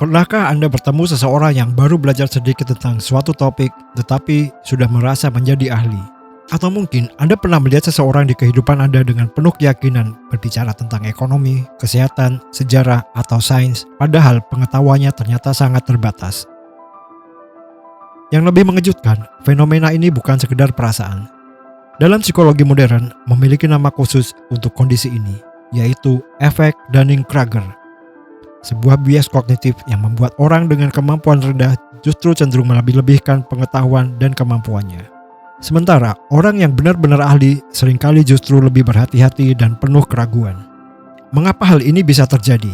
Pernahkah Anda bertemu seseorang yang baru belajar sedikit tentang suatu topik, tetapi sudah merasa menjadi ahli? Atau mungkin Anda pernah melihat seseorang di kehidupan Anda dengan penuh keyakinan berbicara tentang ekonomi, kesehatan, sejarah, atau sains, padahal pengetahuannya ternyata sangat terbatas. Yang lebih mengejutkan, fenomena ini bukan sekedar perasaan. Dalam psikologi modern, memiliki nama khusus untuk kondisi ini, yaitu efek Dunning-Kruger. Sebuah bias kognitif yang membuat orang dengan kemampuan rendah justru cenderung melebih-lebihkan pengetahuan dan kemampuannya. Sementara orang yang benar-benar ahli seringkali justru lebih berhati-hati dan penuh keraguan. Mengapa hal ini bisa terjadi?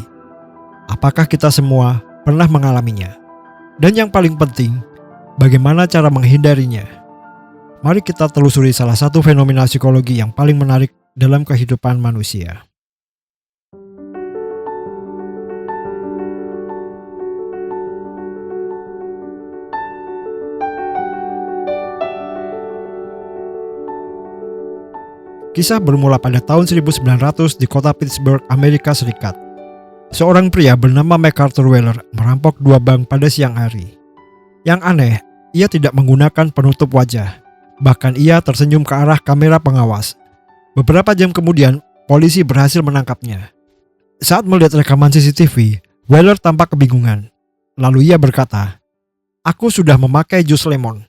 Apakah kita semua pernah mengalaminya? Dan yang paling penting, bagaimana cara menghindarinya? Mari kita telusuri salah satu fenomena psikologi yang paling menarik dalam kehidupan manusia. Kisah bermula pada tahun 1900 di kota Pittsburgh, Amerika Serikat. Seorang pria bernama MacArthur Weller merampok dua bank pada siang hari. Yang aneh, ia tidak menggunakan penutup wajah. Bahkan ia tersenyum ke arah kamera pengawas. Beberapa jam kemudian, polisi berhasil menangkapnya. Saat melihat rekaman CCTV, Weller tampak kebingungan. Lalu ia berkata, "Aku sudah memakai jus lemon."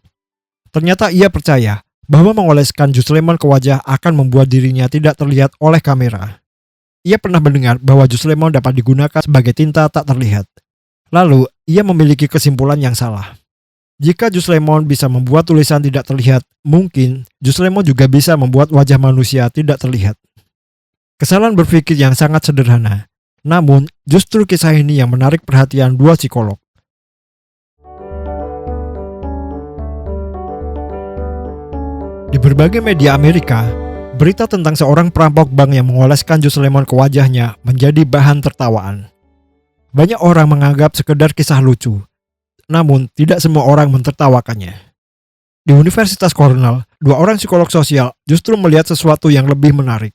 Ternyata ia percaya bahwa mengoleskan jus lemon ke wajah akan membuat dirinya tidak terlihat oleh kamera. Ia pernah mendengar bahwa jus lemon dapat digunakan sebagai tinta tak terlihat. Lalu, ia memiliki kesimpulan yang salah. Jika jus lemon bisa membuat tulisan tidak terlihat, mungkin jus lemon juga bisa membuat wajah manusia tidak terlihat. Kesalahan berpikir yang sangat sederhana. Namun, justru kisah ini yang menarik perhatian dua psikolog. Di berbagai media Amerika, berita tentang seorang perampok bank yang mengoleskan jus lemon ke wajahnya menjadi bahan tertawaan. Banyak orang menganggap sekedar kisah lucu, namun tidak semua orang mentertawakannya. Di Universitas Cornell, dua orang psikolog sosial justru melihat sesuatu yang lebih menarik.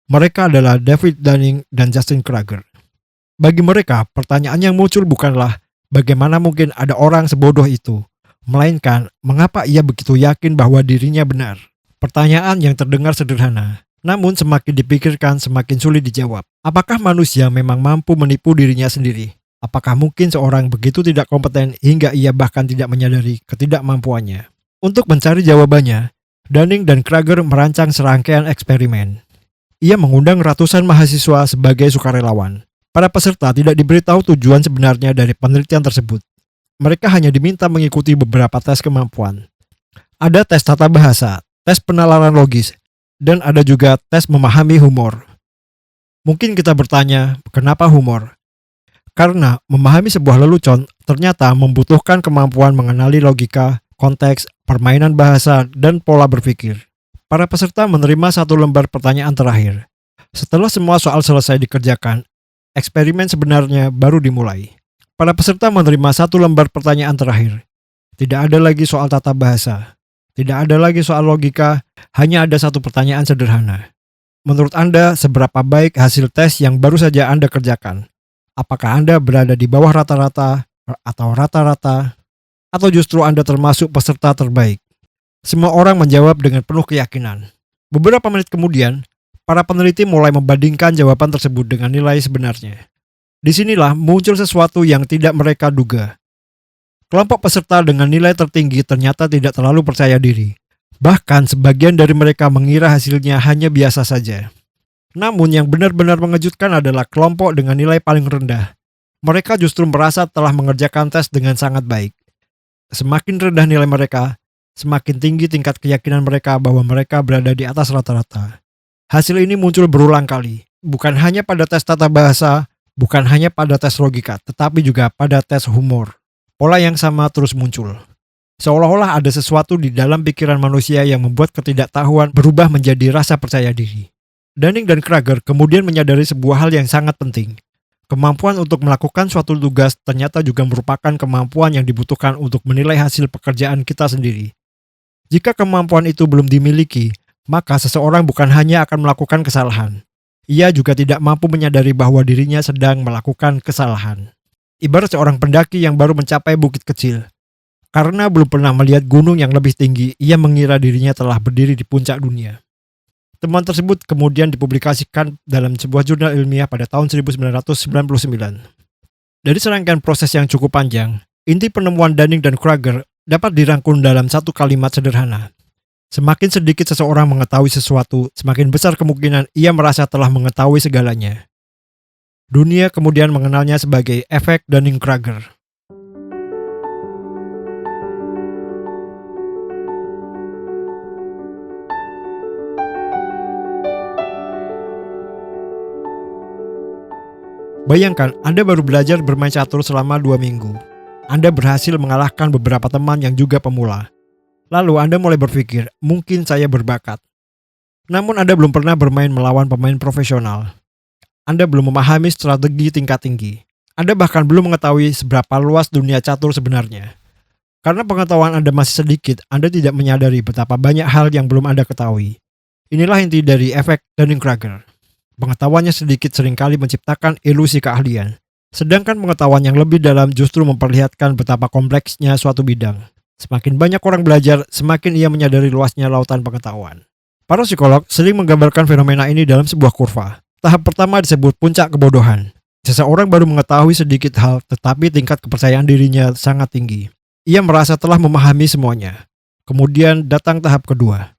Mereka adalah David Dunning dan Justin Kruger. Bagi mereka, pertanyaan yang muncul bukanlah bagaimana mungkin ada orang sebodoh itu, melainkan mengapa ia begitu yakin bahwa dirinya benar. Pertanyaan yang terdengar sederhana, namun semakin dipikirkan semakin sulit dijawab. Apakah manusia memang mampu menipu dirinya sendiri? Apakah mungkin seorang begitu tidak kompeten hingga ia bahkan tidak menyadari ketidakmampuannya? Untuk mencari jawabannya, Dunning dan Kruger merancang serangkaian eksperimen. Ia mengundang ratusan mahasiswa sebagai sukarelawan. Para peserta tidak diberitahu tujuan sebenarnya dari penelitian tersebut. Mereka hanya diminta mengikuti beberapa tes kemampuan. Ada tes tata bahasa, tes penalaran logis, dan ada juga tes memahami humor. Mungkin kita bertanya, kenapa humor? Karena memahami sebuah lelucon ternyata membutuhkan kemampuan mengenali logika, konteks, permainan bahasa, dan pola berpikir. Para peserta menerima satu lembar pertanyaan terakhir. Setelah semua soal selesai dikerjakan, eksperimen sebenarnya baru dimulai. Para peserta menerima satu lembar pertanyaan terakhir. Tidak ada lagi soal tata bahasa. Tidak ada lagi soal logika, hanya ada satu pertanyaan sederhana. Menurut Anda, seberapa baik hasil tes yang baru saja Anda kerjakan? Apakah Anda berada di bawah rata-rata, atau rata-rata, atau justru Anda termasuk peserta terbaik? Semua orang menjawab dengan penuh keyakinan. Beberapa menit kemudian, para peneliti mulai membandingkan jawaban tersebut dengan nilai sebenarnya. Disinilah muncul sesuatu yang tidak mereka duga. Kelompok peserta dengan nilai tertinggi ternyata tidak terlalu percaya diri. Bahkan sebagian dari mereka mengira hasilnya hanya biasa saja. Namun yang benar-benar mengejutkan adalah kelompok dengan nilai paling rendah. Mereka justru merasa telah mengerjakan tes dengan sangat baik. Semakin rendah nilai mereka, semakin tinggi tingkat keyakinan mereka bahwa mereka berada di atas rata-rata. Hasil ini muncul berulang kali, bukan hanya pada tes tata bahasa, bukan hanya pada tes logika, tetapi juga pada tes humor. Pola yang sama terus muncul. Seolah-olah ada sesuatu di dalam pikiran manusia yang membuat ketidaktahuan berubah menjadi rasa percaya diri. Dunning dan Kruger kemudian menyadari sebuah hal yang sangat penting. Kemampuan untuk melakukan suatu tugas ternyata juga merupakan kemampuan yang dibutuhkan untuk menilai hasil pekerjaan kita sendiri. Jika kemampuan itu belum dimiliki, maka seseorang bukan hanya akan melakukan kesalahan. Ia juga tidak mampu menyadari bahwa dirinya sedang melakukan kesalahan. Ibarat seorang pendaki yang baru mencapai bukit kecil. Karena belum pernah melihat gunung yang lebih tinggi, ia mengira dirinya telah berdiri di puncak dunia. Temuan tersebut kemudian dipublikasikan dalam sebuah jurnal ilmiah pada tahun 1999. Dari serangkaian proses yang cukup panjang, inti penemuan Dunning dan Kruger dapat dirangkum dalam satu kalimat sederhana. Semakin sedikit seseorang mengetahui sesuatu, semakin besar kemungkinan ia merasa telah mengetahui segalanya. Dunia kemudian mengenalnya sebagai efek Dunning-Kruger. Bayangkan, Anda baru belajar bermain catur selama 2 minggu. Anda berhasil mengalahkan beberapa teman yang juga pemula. Lalu Anda mulai berpikir, mungkin saya berbakat. Namun Anda belum pernah bermain melawan pemain profesional. Anda belum memahami strategi tingkat tinggi. Anda bahkan belum mengetahui seberapa luas dunia catur sebenarnya. Karena pengetahuan Anda masih sedikit, Anda tidak menyadari betapa banyak hal yang belum Anda ketahui. Inilah inti dari efek Dunning-Kruger. Pengetahuannya sedikit seringkali menciptakan ilusi keahlian. Sedangkan pengetahuan yang lebih dalam justru memperlihatkan betapa kompleksnya suatu bidang. Semakin banyak orang belajar, semakin ia menyadari luasnya lautan pengetahuan. Para psikolog sering menggambarkan fenomena ini dalam sebuah kurva. Tahap pertama disebut puncak kebodohan. Seseorang baru mengetahui sedikit hal, tetapi tingkat kepercayaan dirinya sangat tinggi. Ia merasa telah memahami semuanya. Kemudian datang tahap kedua,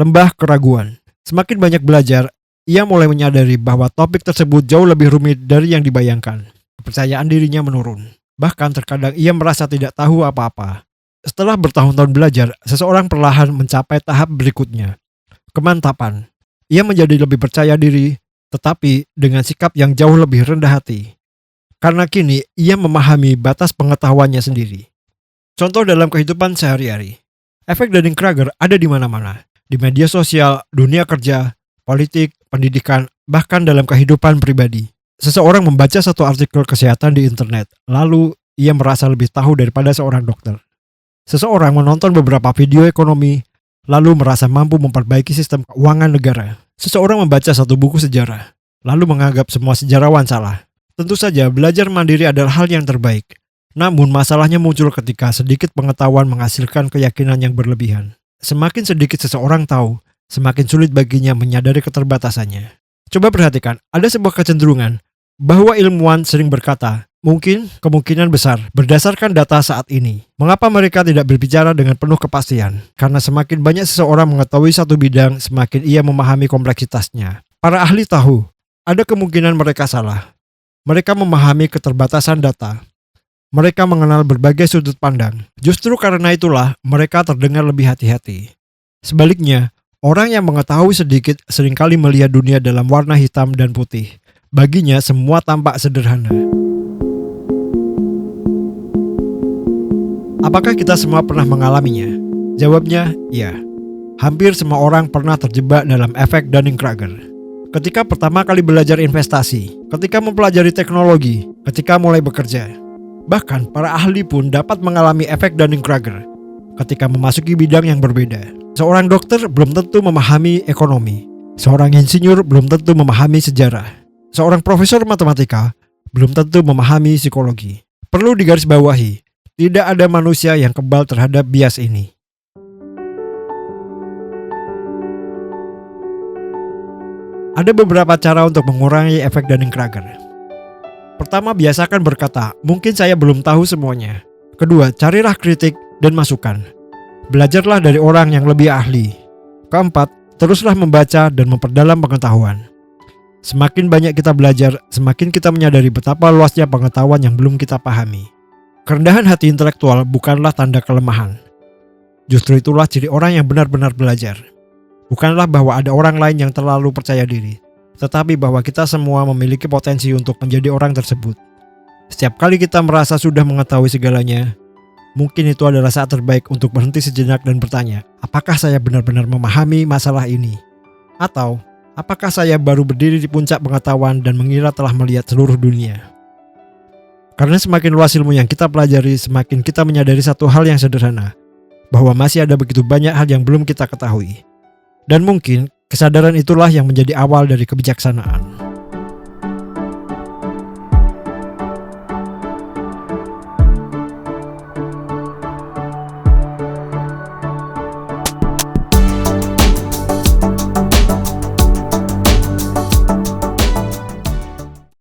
lembah keraguan. Semakin banyak belajar, ia mulai menyadari bahwa topik tersebut jauh lebih rumit dari yang dibayangkan. Kepercayaan dirinya menurun. Bahkan terkadang ia merasa tidak tahu apa-apa. Setelah bertahun-tahun belajar, seseorang perlahan mencapai tahap berikutnya, kemantapan. Ia menjadi lebih percaya diri, tetapi dengan sikap yang jauh lebih rendah hati. Karena kini ia memahami batas pengetahuannya sendiri. Contoh dalam kehidupan sehari-hari. Efek Dunning-Kruger ada di mana-mana. Di media sosial, dunia kerja, politik, pendidikan, bahkan dalam kehidupan pribadi. Seseorang membaca satu artikel kesehatan di internet, lalu ia merasa lebih tahu daripada seorang dokter. Seseorang menonton beberapa video ekonomi, lalu merasa mampu memperbaiki sistem keuangan negara. Seseorang membaca satu buku sejarah, lalu menganggap semua sejarawan salah. Tentu saja belajar mandiri adalah hal yang terbaik. Namun masalahnya muncul ketika sedikit pengetahuan menghasilkan keyakinan yang berlebihan. Semakin sedikit seseorang tahu, semakin sulit baginya menyadari keterbatasannya. Coba perhatikan, ada sebuah kecenderungan bahwa ilmuwan sering berkata, mungkin, kemungkinan besar, berdasarkan data saat ini. Mengapa mereka tidak berbicara dengan penuh kepastian? Karena semakin banyak seseorang mengetahui satu bidang, semakin ia memahami kompleksitasnya. Para ahli tahu, ada kemungkinan mereka salah. Mereka memahami keterbatasan data. Mereka mengenal berbagai sudut pandang. Justru karena itulah, mereka terdengar lebih hati-hati. Sebaliknya, orang yang mengetahui sedikit seringkali melihat dunia dalam warna hitam dan putih. Baginya semua tampak sederhana. Apakah kita semua pernah mengalaminya? Jawabnya, iya. Hampir semua orang pernah terjebak dalam efek Dunning-Kruger. Ketika pertama kali belajar investasi, ketika mempelajari teknologi, ketika mulai bekerja. Bahkan para ahli pun dapat mengalami efek Dunning-Kruger ketika memasuki bidang yang berbeda. Seorang dokter belum tentu memahami ekonomi. Seorang insinyur belum tentu memahami sejarah. Seorang profesor matematika belum tentu memahami psikologi. Perlu digarisbawahi, tidak ada manusia yang kebal terhadap bias ini. Ada beberapa cara untuk mengurangi efek Dunning-Kruger. Pertama, biasakan berkata, mungkin saya belum tahu semuanya. Kedua, carilah kritik dan masukan. Belajarlah dari orang yang lebih ahli. Keempat, teruslah membaca dan memperdalam pengetahuan. Semakin banyak kita belajar, semakin kita menyadari betapa luasnya pengetahuan yang belum kita pahami. Kerendahan hati intelektual bukanlah tanda kelemahan. Justru itulah ciri orang yang benar-benar belajar. Bukanlah bahwa ada orang lain yang terlalu percaya diri, tetapi bahwa kita semua memiliki potensi untuk menjadi orang tersebut. Setiap kali kita merasa sudah mengetahui segalanya, mungkin itu adalah saat terbaik untuk berhenti sejenak dan bertanya, apakah saya benar-benar memahami masalah ini? Atau, apakah saya baru berdiri di puncak pengetahuan dan mengira telah melihat seluruh dunia? Karena semakin luas ilmu yang kita pelajari, semakin kita menyadari satu hal yang sederhana, bahwa masih ada begitu banyak hal yang belum kita ketahui. Dan mungkin, kesadaran itulah yang menjadi awal dari kebijaksanaan.